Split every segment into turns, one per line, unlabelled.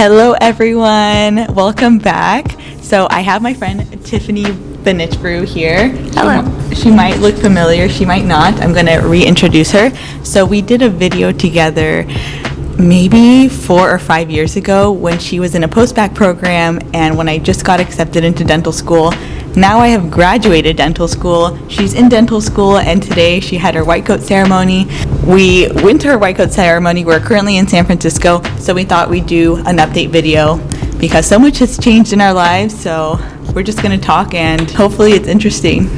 Hello everyone, welcome back. So I have my friend Tiffany Benichbrew here.
Hello.
She might look familiar, she might not. I'm going to reintroduce her. So we did a video together maybe 4 or 5 years ago when she was in a post-bac program and when I just got accepted into dental school. Now I have graduated dental school. She's in dental school and today she had her white coat ceremony. We went to her white coat ceremony. We're currently in San Francisco, so we thought we'd do an update video because so much has changed in our lives. So we're just going to talk and hopefully it's interesting.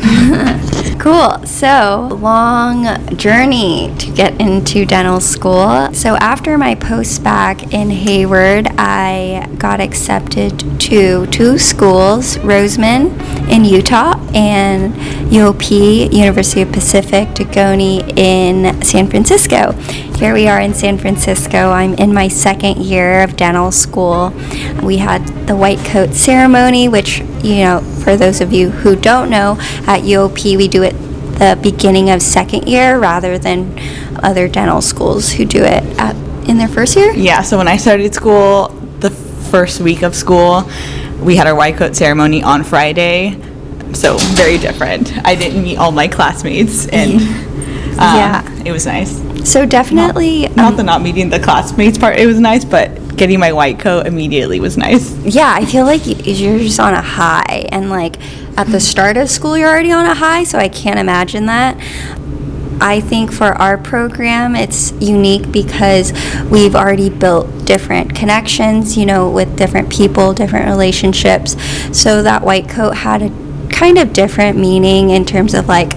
Cool. So, long journey to get into dental school. So, after my post-bac in Hayward, I got accepted to 2 schools, Roseman in Utah and UOP, University of Pacific, Dagoni in San Francisco. Here we are in San Francisco. I'm in my 2nd year of dental school. We had the white coat ceremony, which, for those of you who don't know, at UOP we do it the beginning of 2nd year rather than other dental schools who do it in their 1st year.
Yeah, so when I started school, the first week of school, we had our white coat ceremony on Friday. So very different. I didn't meet all my classmates and it was nice.
So definitely
not the not meeting the classmates part, it was nice, but getting my white coat immediately was nice.
Yeah, I feel like you're just on a high, and like at the start of school you're already on a high, so I can't imagine that. I think for our program it's unique because we've already built different connections, with different people, different relationships. So that white coat had a kind of different meaning in terms of like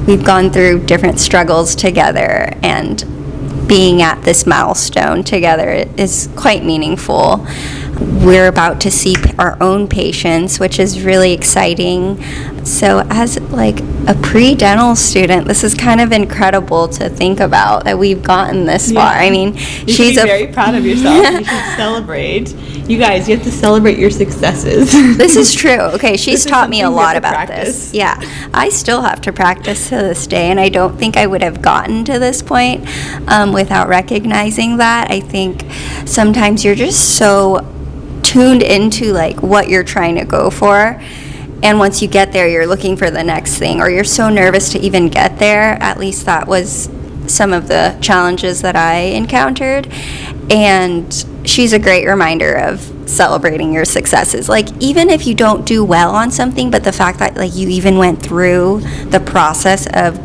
we've gone through different struggles together, and being at this milestone together is quite meaningful. We're about to see our own patients, which is really exciting. So as like a pre-dental student, this is kind of incredible to think about that we've gotten this far. I mean,
you should be very proud of yourself. You should celebrate. You guys, you have to celebrate your successes.
This is true. Okay, she's taught me a lot about this. Yeah, I still have to practice to this day, and I don't think I would have gotten to this point without recognizing that. I think sometimes you're just so tuned into like what you're trying to go for, and once you get there you're looking for the next thing, or you're so nervous to even get there. At least that was some of the challenges that I encountered, and she's a great reminder of celebrating your successes. Like even if you don't do well on something, but the fact that like you even went through the process of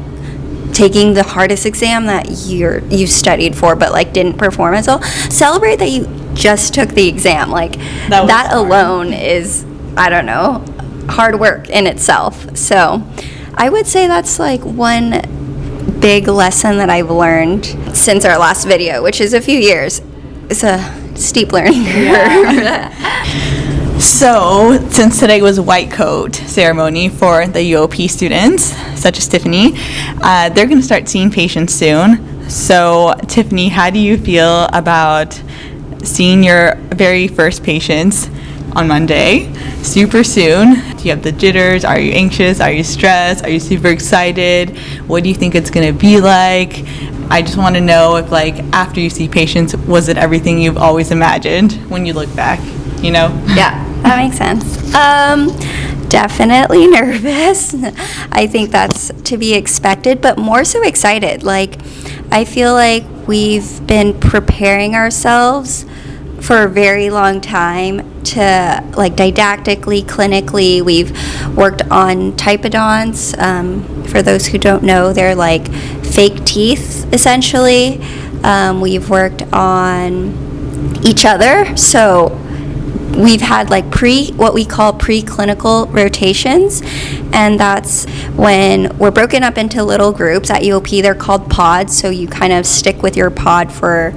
taking the hardest exam that you studied for but like didn't perform as well, celebrate that you just took the exam. Like that alone is, I don't know, hard work in itself. So I would say that's like one big lesson that I've learned since our last video, which is a few years. It's a steep learning curve.
So, since today was white coat ceremony for the UOP students, such as Tiffany, they're going to start seeing patients soon. So, Tiffany, how do you feel about seeing your very first patients on Monday, super soon? Do you have the jitters? Are you anxious? Are you stressed? Are you super excited? What do you think it's going to be like? I just want to know if, like, after you see patients, was it everything you've always imagined when you look back,
Yeah, that makes sense. Definitely nervous. I think that's to be expected, but more so excited. Like, I feel like we've been preparing ourselves for a very long time to, like, didactically, clinically. We've worked on typodonts. For those who don't know, they're like fake teeth, essentially. We've worked on each other. So we've had like what we call preclinical rotations, and that's when we're broken up into little groups. At UOP they're called pods, so you kind of stick with your pod for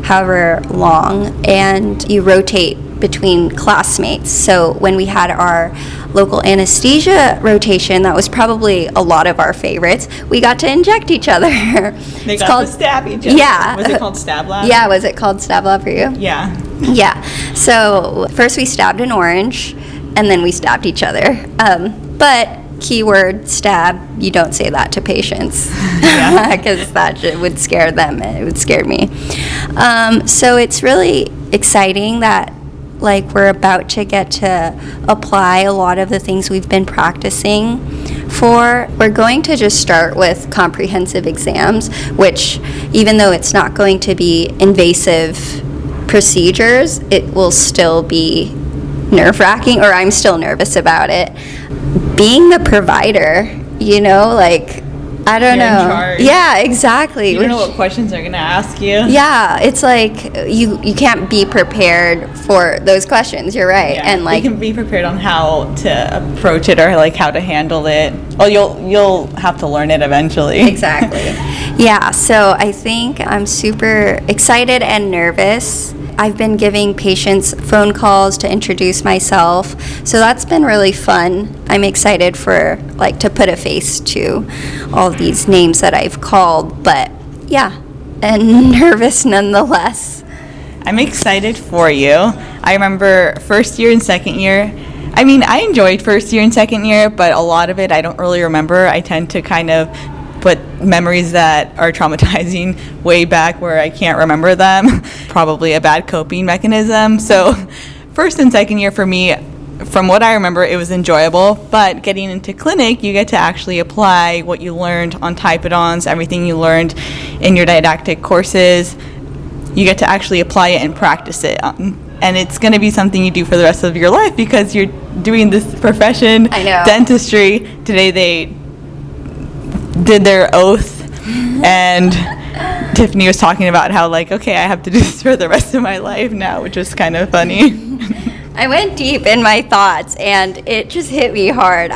however long and you rotate between classmates. So when we had our local anesthesia rotation, that was probably a lot of our favorites. We got to inject each other.
They got to stab each other.
Yeah.
Was it called Stab Lab?
Yeah, was it called Stab Lab for you?
Yeah.
Yeah. So first we stabbed an orange, and then we stabbed each other. But keyword stab, you don't say that to patients because that would scare them. It would scare me. So it's really exciting that like we're about to get to apply a lot of the things we've been practicing for. We're going to just start with comprehensive exams, which, even though it's not going to be invasive procedures, it will still be nerve-wracking, or I'm still nervous about it. Being the provider, you know, like, I don't
You're
know.
in charge.
Yeah, exactly.
You don't know what questions they're going to ask you.
Yeah, it's like you can't be prepared for those questions. You're right.
Yeah,
And like,
you can be prepared on how to approach it or like how to handle it. Well, you'll have to learn it eventually.
exactly. Yeah, so I think I'm super excited and nervous. I've been giving patients phone calls to introduce myself, so that's been really fun. I'm excited for like to put a face to all these names that I've called, but yeah, and nervous nonetheless.
I'm excited for you. I remember first year and second year. I mean, I enjoyed first year and second year, but a lot of it I don't really remember. I tend to kind of put memories that are traumatizing way back where I can't remember them. Probably a bad coping mechanism. So first and second year for me, from what I remember, it was enjoyable, but getting into clinic, you get to actually apply what you learned on typodons, everything you learned in your didactic courses. You get to actually apply it and practice it. And it's going to be something you do for the rest of your life because you're doing this profession,
I know.
dentistry. Today they did their oath, and Tiffany was talking about how, like, okay, I have to do this for the rest of my life now, which was kind of funny.
I went deep in my thoughts, and it just hit me hard.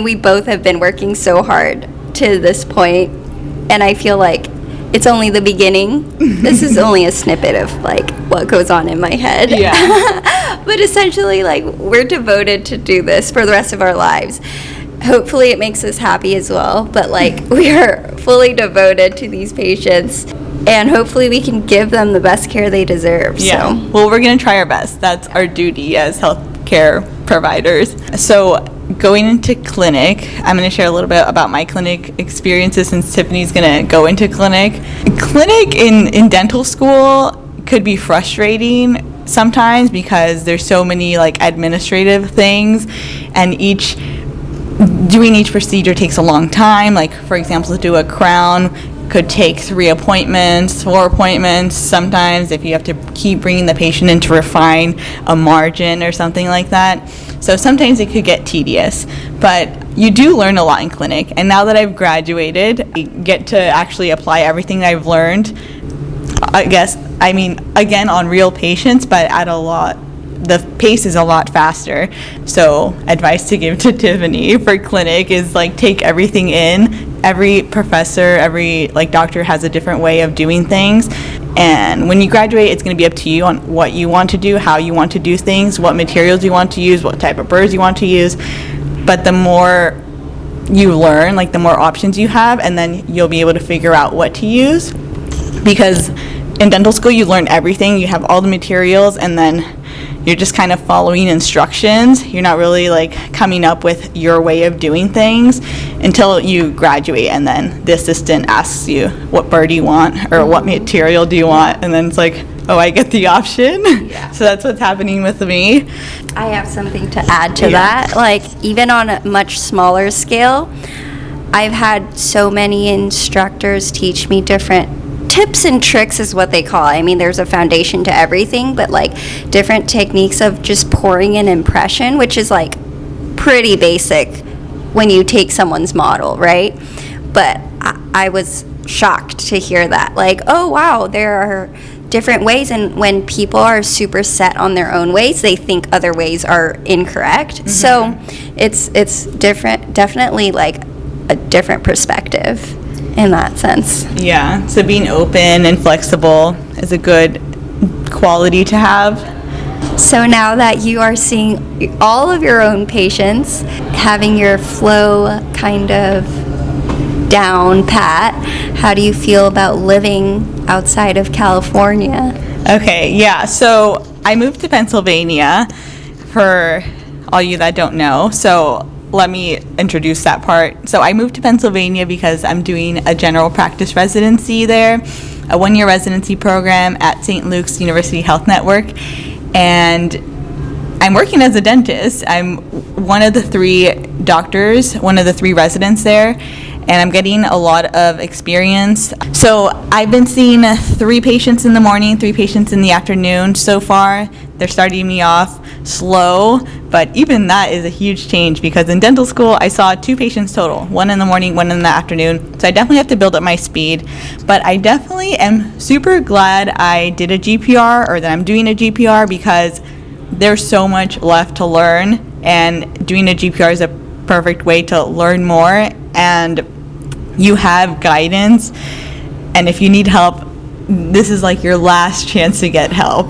We both have been working so hard to this point, and I feel like it's only the beginning. This is only a snippet of like what goes on in my head.
Yeah.
But essentially, like, we're devoted to do this for the rest of our lives. Hopefully it makes us happy as well, but like we are fully devoted to these patients, and hopefully we can give them the best care they deserve.
Yeah.
So.
Well, we're going to try our best. That's our duty as healthcare providers. So going into clinic, I'm going to share a little bit about my clinic experiences since Tiffany's going to go into clinic. Clinic in dental school could be frustrating sometimes because there's so many like administrative things, and doing each procedure takes a long time. Like, for example, to do a crown could take 3 appointments, 4 appointments sometimes if you have to keep bringing the patient in to refine a margin or something like that. So sometimes it could get tedious, but you do learn a lot in clinic. And now that I've graduated, I get to actually apply everything I've learned, again, on real patients, but the pace is a lot faster. So advice to give to Tiffany for clinic is like take everything in. Every professor, every like doctor has a different way of doing things, and when you graduate, it's going to be up to you on what you want to do, how you want to do things, what materials you want to use, what type of burrs you want to use. But the more you learn, like the more options you have, and then you'll be able to figure out what to use. Because in dental school you learn everything, you have all the materials, and then you're just kind of following instructions. You're not really like coming up with your way of doing things until you graduate, and then the assistant asks you, what burr do you want, or what material do you want, and then it's like, oh, I get the option.
Yeah.
So that's what's happening with me.
I have something to add to that. Like, even on a much smaller scale, I've had so many instructors teach me different tips and tricks is what they call it. I mean, there's a foundation to everything, but like different techniques of just pouring an impression, which is like pretty basic when you take someone's model, right? But I was shocked to hear that. Like, oh wow, there are different ways, and when people are super set on their own ways, they think other ways are incorrect. Mm-hmm. So it's different, definitely like a different perspective in that sense.
Yeah, so being open and flexible is a good quality to have.
So now that you are seeing all of your own patients, having your flow kind of down pat, how do you feel about living outside of California?
Okay, yeah, so I moved to Pennsylvania, for all you that don't know. So let me introduce that part. So I moved to Pennsylvania because I'm doing a general practice residency there. a 1-year residency program at St. Luke's University Health Network, and I'm working as a dentist. I'm one of the 3 doctors, one of the 3 residents there, and I'm getting a lot of experience. So I've been seeing 3 patients in the morning, 3 patients in the afternoon so far. They're starting me off slow, but even that is a huge change because in dental school I saw 2 patients total, 1 in the morning, 1 in the afternoon. So I definitely have to build up my speed, but I definitely am super glad I did a GPR, or that I'm doing a GPR, because there's so much left to learn, and doing a GPR is a perfect way to learn more, and you have guidance, and if you need help, this is like your last chance to get help.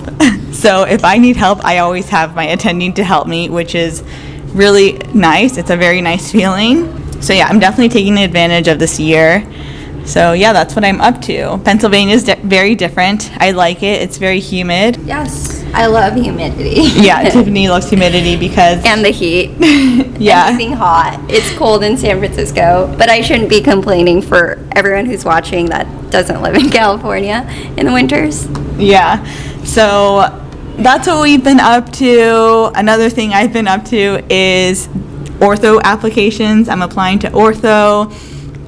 So if I need help, I always have my attending to help me, which is really nice. It's a very nice feeling. So yeah, I'm definitely taking advantage of this year. So yeah, that's what I'm up to. Pennsylvania is very different. I like it. It's very humid.
Yes, I love humidity.
Yeah, Tiffany loves humidity because...
And the heat.
Yeah.
Anything hot. It's cold in San Francisco, but I shouldn't be complaining for everyone who's watching that doesn't live in California in the winters.
Yeah, so that's what we've been up to. Another thing I've been up to is ortho applications. I'm applying to ortho.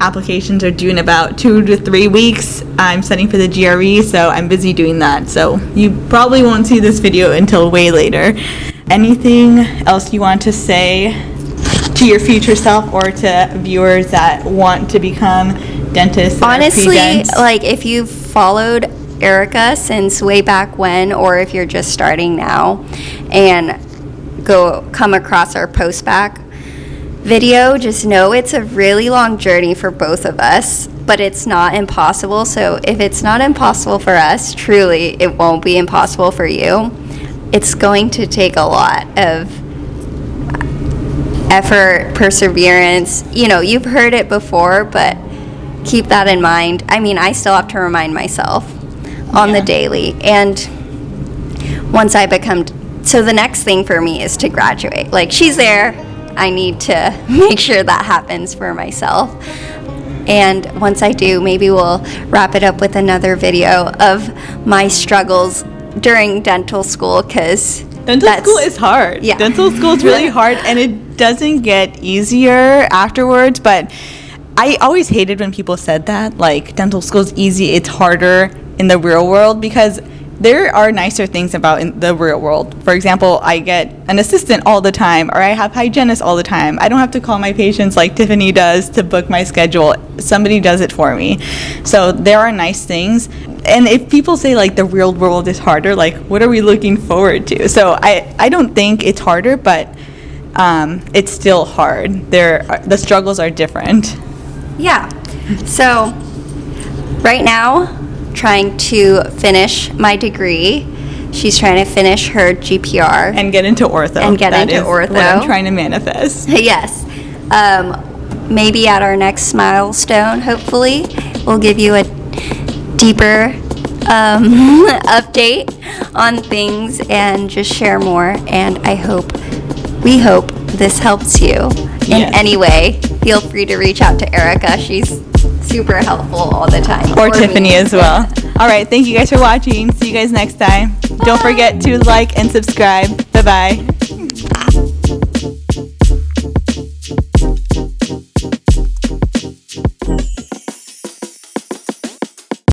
Applications are due in about 2 to 3 weeks. I'm studying for the GRE, so I'm busy doing that. So you probably won't see this video until way later. Anything else you want to say to your future self or to viewers that want to become dentists?
Honestly, like if you've followed Erica since way back when, or if you're just starting now and come across our post-bac video, just know it's a really long journey for both of us, but it's not impossible. So if it's not impossible for us, truly it won't be impossible for you. It's going to take a lot of effort, perseverance. You know, you've heard it before, but keep that in mind. I mean, I still have to remind myself on the daily. And once I become, so the next thing for me is to graduate. Like, she's there. I need to make sure that happens for myself. And once I do, maybe we'll wrap it up with another video of my struggles during dental school, because
dental school is hard.
Yeah.
Dental school is really hard, and it doesn't get easier afterwards, but I always hated when people said that, like, dental school is easy, it's harder in the real world, because there are nicer things about in the real world. For example, I get an assistant all the time, or I have hygienists all the time. I don't have to call my patients like Tiffany does to book my schedule. Somebody does it for me. So there are nice things. And if people say like the real world is harder, like what are we looking forward to? So I don't think it's harder, but it's still hard. The struggles are different.
Yeah. So right now, trying to finish my degree. She's trying to finish her GPR.
And get into ortho. That is what I'm trying to manifest.
Yes. Maybe at our next milestone, hopefully, we'll give you a deeper update on things and just share more. And we hope this helps you in any way. Feel free to reach out to Erica. She's super helpful all the time.
Or Tiffany as well. All right, thank you guys for watching. See you guys next time. Don't forget to like and subscribe. Bye-bye.